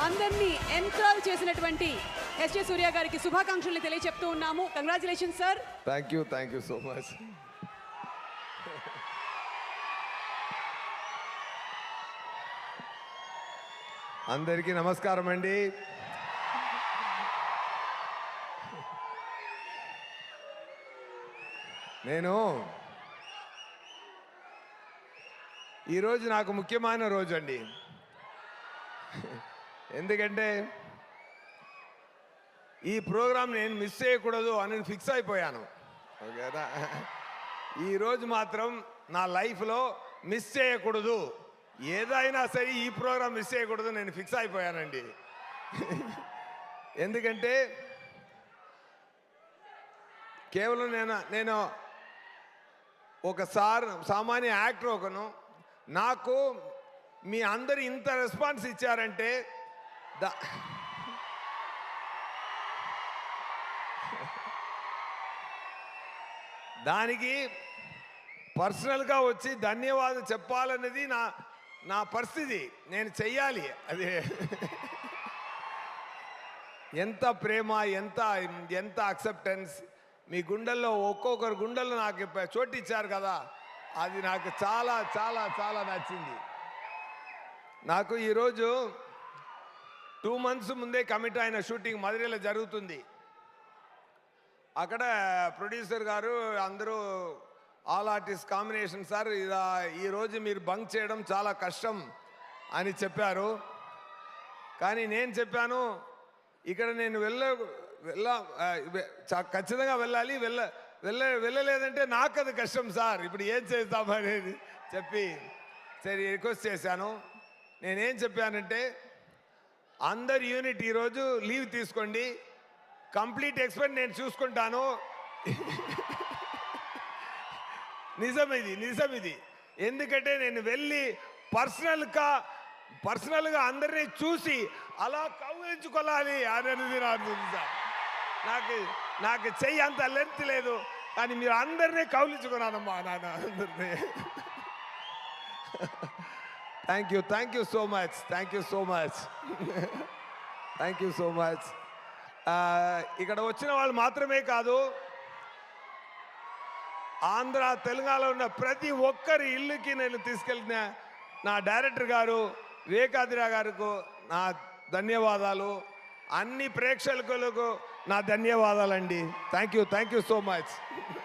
అందరినీ ఎంట్రల్ చేసినటువంటి ఎస్జే సూర్య గారికి శుభాకాంక్షలు తెలియజెప్తూ ఉన్నాము. Congratulations sir. Thank you so much. అందరికీ నమస్కారం అండి. నేను ఈరోజు నాకు ముఖ్యమైన రోజు అండి. ఎందుకంటే ఈ ప్రోగ్రాం నేను మిస్ చేయకూడదు అని ఫిక్స్ అయిపోయాను. ఓకేనా? ఈరోజు మాత్రం నా లైఫ్లో మిస్ చేయకూడదు, ఏదైనా సరే ఈ ప్రోగ్రాం మిస్ చేయకూడదు నేను ఫిక్స్ అయిపోయానండి. ఎందుకంటే కేవలం నేను ఒక సామాన్య యాక్టర్ ఒకను, నాకు మీ అందరు ఇంత రెస్పాన్స్ ఇచ్చారంటే దానికి పర్సనల్గా వచ్చి ధన్యవాదాలు చెప్పాలన్నది నా పరిస్థితి. నేను చెయ్యాలి. అది ఎంత ప్రేమ, ఎంత అక్సెప్టెన్స్ మీ గుండెల్లో, ఒక్కొక్కరు గుండెల్లో నాకు చోటు ఇచ్చారు కదా, అది నాకు చాలా చాలా చాలా నచ్చింది. నాకు ఈరోజు 2 months ముందే కమిట్ అయిన షూటింగ్ మధురైలో జరుగుతుంది. అక్కడ ప్రొడ్యూసర్ గారు అందరూ ఆల్ ఆర్టిస్ట్ కాంబినేషన్ సార్, ఈరోజు మీరు బంక్ చేయడం చాలా కష్టం అని చెప్పారు. కానీ నేను చెప్పాను, ఇక్కడ నేను ఖచ్చితంగా వెళ్ళాలి, వెళ్ళలేదంటే నాకు అది కష్టం సార్, ఇప్పుడు ఏం చేస్తామనేది చెప్పి సరే రిక్వెస్ట్ చేశాను. నేనేం చెప్పానంటే, అందరు యూనిట్ ఈరోజు లీవ్ తీసుకోండి, కంప్లీట్ ఎక్స్పెన్స్ నేను చూసుకుంటాను. నిజం ఇది. ఎందుకంటే నేను వెళ్ళి పర్సనల్గా అందరినీ చూసి అలా కౌగిలించుకోవాలి అనేది సార్. నాకు చెయ్యి అంత లెంత్ లేదు, కానీ మీరు అందరినీ కౌగిలించుకున్నానమ్మా నాన్న అందరినీ. Thank you so much. ఇక్కడ వచ్చిన వాళ్ళు మాత్రమే కాదు, ఆంధ్ర తెలంగాణలో ఉన్న ప్రతి ఒక్కరి ఇల్లుకి నేను తీసుకెళ్ళిన నా డైరెక్టర్ గారు వివేకాదిరా గారికి నా ధన్యవాదాలు, అన్ని ప్రేక్షకులకు నా ధన్యవాదాలండి. Thank you so much.